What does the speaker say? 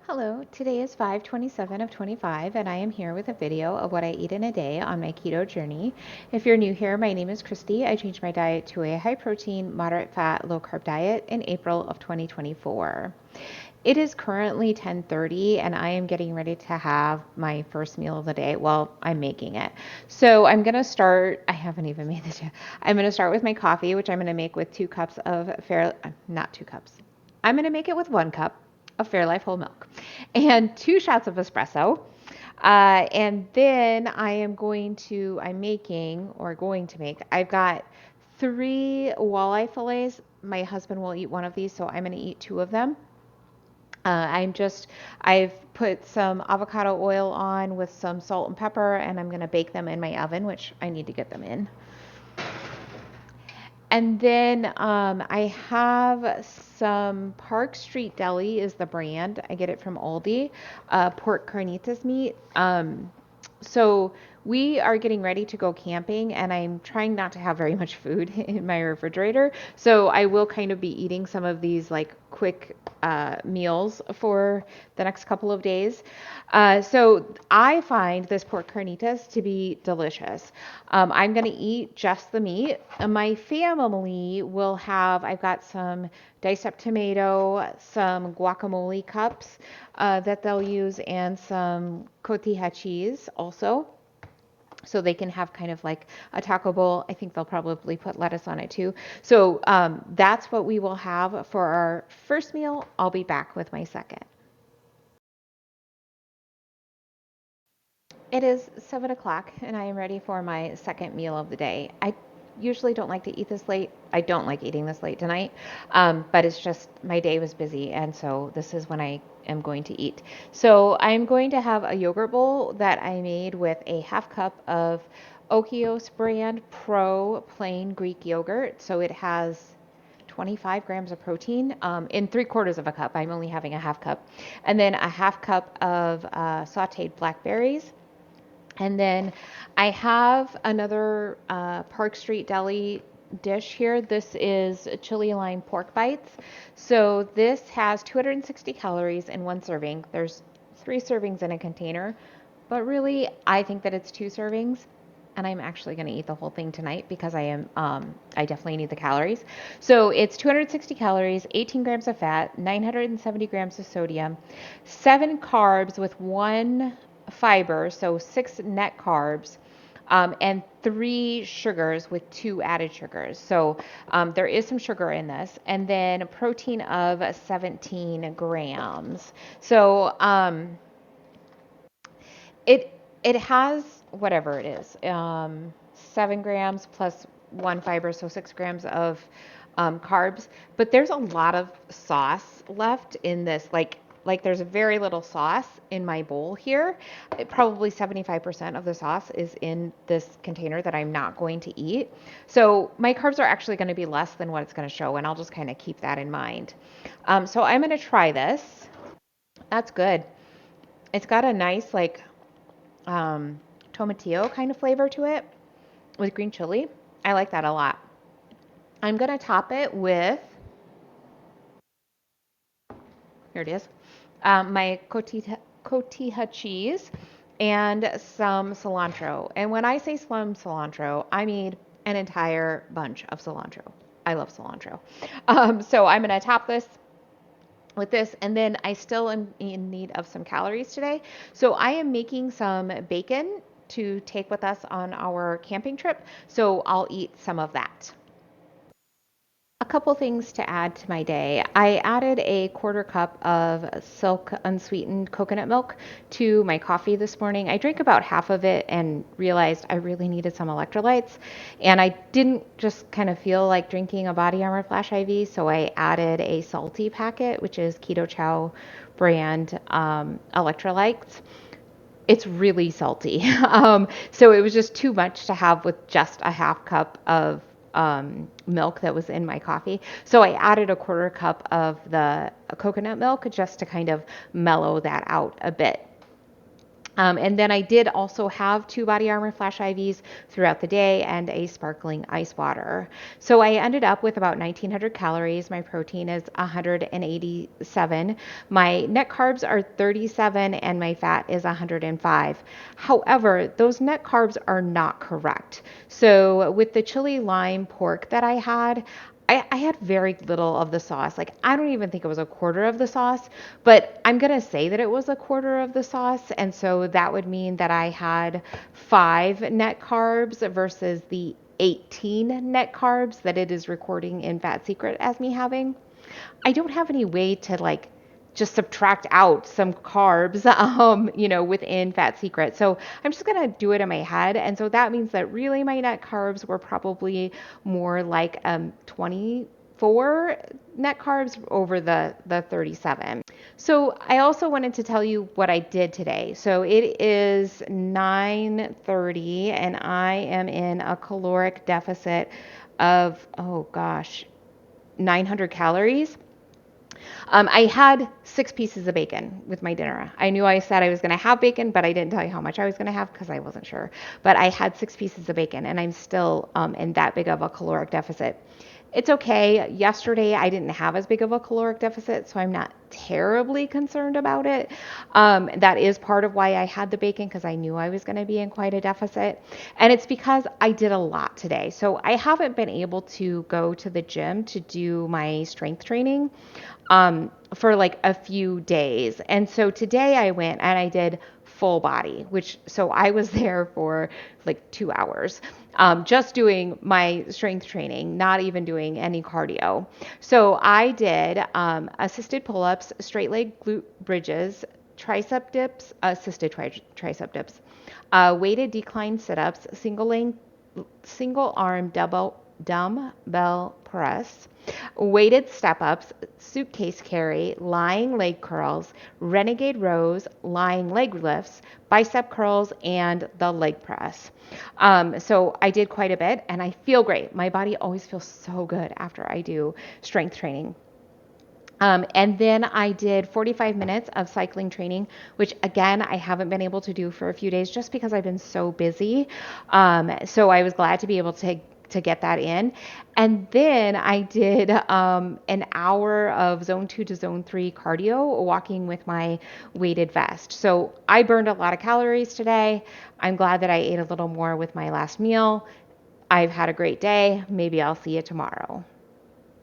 Hello, today is 5/27 of 25 and I am here with a video of what I eat in a day on my keto journey. If you're new here, my name is Christy. I changed my diet to a high protein, moderate fat, low carb diet in April of 2024. It is currently 10:30 and I am getting ready to have my first meal of the day. Well, I'm making it. So I'm going to start, I haven't even made it yet. I'm going to start with my coffee, which I'm going to make with 2 cups of not 2 cups. I'm going to make it with 1 cup of Fairlife whole milk and 2 shots of espresso. And then I'm making or going to make, I've got 3 walleye fillets. My husband will eat one of these, so I'm going to eat 2 of them. I've put some avocado oil on with some salt and pepper, and I'm going to bake them in my oven, which I need to get them in. And then I have some Park Street Deli is the brand. I get it from Aldi, pork carnitas meat. So we are getting ready to go camping, and I'm trying not to have very much food in my refrigerator. So I will kind of be eating some of these like quick meals for the next couple of days. So I find this pork carnitas to be delicious. I'm going to eat just the meat. My family will have, I've got some diced up tomato, some guacamole cups that they'll use, and some cotija cheese also. So they can have kind of like a taco bowl. I think they'll probably put lettuce on it too. So that's what we will have for our first meal. I'll be back with my second. It is 7 o'clock and I am ready for my second meal of the day. I usually don't like to eat this late. I don't like eating this late tonight, but it's just my day was busy, and so this is when I am going to eat. So I'm going to have a yogurt bowl that I made with a half cup of Okios brand Pro plain Greek yogurt. So it has 25 grams of protein in 3/4 of a cup. I'm only having a half cup. And then a half cup of sauteed blackberries, and then I have another Park Street Deli dish here. This is chili lime pork bites. So this has 260 calories in 1 serving. There's 3 servings in a container, but really I think that it's 2 servings. And I'm actually going to eat the whole thing tonight because I definitely need the calories. So it's 260 calories, 18 grams of fat, 970 grams of sodium, 7 carbs with 1 fiber, so 6 net carbs, and 3 sugars with 2 added sugars. So there is some sugar in this, and then a protein of 17 grams. So it has whatever it is, 7 grams plus 1 fiber, so 6 grams of carbs. But there's a lot of sauce left in this, like there's very little sauce in my bowl here. Probably 75% of the sauce is in this container that I'm not going to eat. So my carbs are actually going to be less than what it's going to show, and I'll just kind of keep that in mind. So I'm going to try this. That's good. It's got a nice like um, tomatillo kind of flavor to it with green chili. I like that a lot. I'm going to top it with, here it is, my cotija cheese and some cilantro. And when I say some cilantro, I mean an entire bunch of cilantro. I love cilantro. So I'm going to top this with this, and then I still am in need of some calories today. So I am making some bacon to take with us on our camping trip. So I'll eat some of that. A couple things to add to my day. I added a 1/4 cup of silk unsweetened coconut milk to my coffee this morning. I drank about half of it and realized I really needed some electrolytes. And I didn't just kind of feel like drinking a Body Armor Flash IV, so I added a salty packet, which is Keto Chow brand electrolytes. It's really salty. So it was just too much to have with just a half cup of milk that was in my coffee. So I added a 1/4 cup of the coconut milk just to kind of mellow that out a bit. And then I did also have 2 Body Armor Flash IVs throughout the day and a sparkling ice water. So I ended up with about 1900 calories. My protein is 187. My net carbs are 37 and my fat is 105. However, those net carbs are not correct. So with the chili lime pork that I had, I had very little of the sauce. Like, I don't even think it was a quarter of the sauce, but I'm going to say that it was a quarter of the sauce. And so that would mean that I had 5 net carbs versus the 18 net carbs that it is recording in Fat Secret as me having. I don't have any way to like just subtract out some carbs, within Fat Secret. So I'm just going to do it in my head. And so that means that really my net carbs were probably more like 24 net carbs over the 37. So I also wanted to tell you what I did today. So it is 9:30 and I am in a caloric deficit of, oh gosh, 900 calories. I had 6 pieces of bacon with my dinner. I knew I said I was going to have bacon, but I didn't tell you how much I was going to have because I wasn't sure. But I had 6 pieces of bacon, and I'm still in that big of a caloric deficit. It's okay. Yesterday, I didn't have as big of a caloric deficit, so I'm not terribly concerned about it. That is part of why I had the bacon because I knew I was going to be in quite a deficit. And it's because I did a lot today. So I haven't been able to go to the gym to do my strength training for like a few days. And so today I went and I did full body, so I was there for like 2 hours, just doing my strength training, not even doing any cardio. So I did assisted pull-ups, straight leg glute bridges, tricep dips, tricep dips, weighted decline sit-ups, single arm dumbbell press, weighted step ups, suitcase carry, lying leg curls, renegade rows, lying leg lifts, bicep curls, and the leg press. So I did quite a bit and I feel great. My body always feels so good after I do strength training. And then I did 45 minutes of cycling training, which again, I haven't been able to do for a few days just because I've been so busy. So I was glad to be able to get that in. And then I did an hour of zone 2 to zone 3 cardio walking with my weighted vest. So I burned a lot of calories today. I'm glad that I ate a little more with my last meal. I've had a great day. Maybe I'll see you tomorrow.